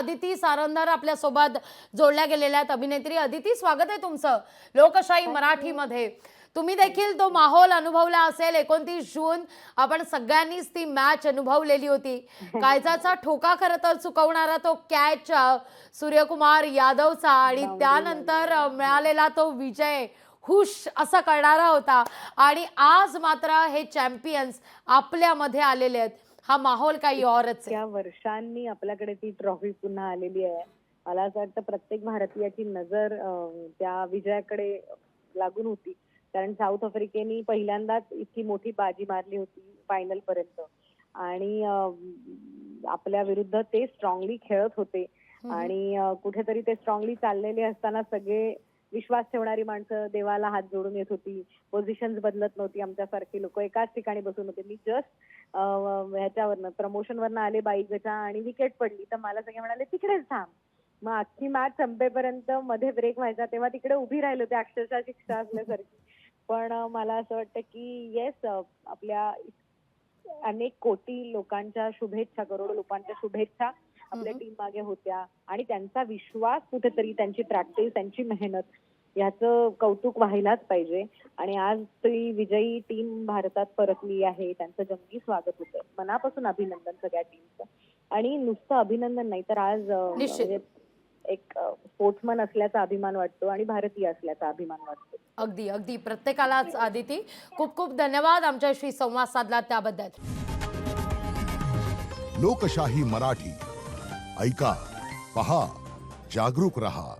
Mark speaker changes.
Speaker 1: अदिती सारंदर आपल्या सोबत जोडल्या गेलेल्या आहेत. अभिनेत्री अदिती, स्वागत आहे तुमचं लोकशाही मराठीमध्ये. तुम्ही देखील तो माहोल अनुभवला असेल. 29 जून आपण सगळ्यांनीच ती मॅच अनुभवलेली होती. कायजाचा ठोका खरं तर चुकवणारा तो कॅच सूर्यकुमार यादवचा आणि त्यानंतर मिळालेला तो विजय हुश असं करणारा होता. आणि आज मात्र हे चॅम्पियन्स आपल्यामध्ये आलेले आहेत. हा माहोल काही औरच आहे.
Speaker 2: त्या वर्षांनी आपल्याकडे ती ट्रॉफी पुन्हा आलेली आहे. मला असं वाटतं प्रत्येक भारतीयाची नजर त्या विजयाकडे लागून होती, कारण साऊथ आफ्रिकेने पहिल्यांदाच इतकी मोठी बाजी मारली होती फायनल पर्यंत आणि आपल्या विरुद्ध ते स्ट्रॉंगली खेळत होते आणि कुठेतरी ते स्ट्रॉंगली चाललेले असताना सगळे विश्वास ठेवणारी माणसं देवाला हात जोडून येत होती. पोझिशन्स बदलत नव्हती. आमच्यासारखी लोक एकाच ठिकाणी बसून होते. मी जस्ट ह्याच्यावरनं प्रमोशनवरनं आले बाईकच्या आणि विकेट पडली तर मला सगळे म्हणाले तिकडेच थांब. मग अख्खी मॅच संपेपर्यंत मध्ये ब्रेक व्हायचा तेव्हा तिकडे उभी राहिले होते अक्षरशः शिक्षा असल्यासारखी. पण मला असं वाटतं की येस, आपल्या अनेक कोटी लोकांच्या शुभेच्छा, करोडो लोकांच्या शुभेच्छा आपल्या टीम मागे होत्या आणि त्यांचा विश्वास, कुठेतरी त्यांची प्रॅक्टिस, त्यांची मेहनत याचं कौतुक व्हायलाच पाहिजे. आणि आज ती विजयी टीम भारतात परतली आहे. त्यांचं जंगी स्वागत होतं. मनापासून अभिनंदन सगळ्या टीमचं. आणि नुसतं अभिनंदन नाही तर आज म्हणजे एक स्पोर्ट्समन असल्याचा अभिमान वाटतो आणि भारतीय असल्याचा अभिमान वाटतो.
Speaker 1: अगदी अगदी प्रत्येकालाच. आदिती, खूप खूप धन्यवाद आमच्याशी संवाद साधला त्याबद्दल.
Speaker 3: लोकशाही मराठी ऐका, पहा, जागरूक रहा.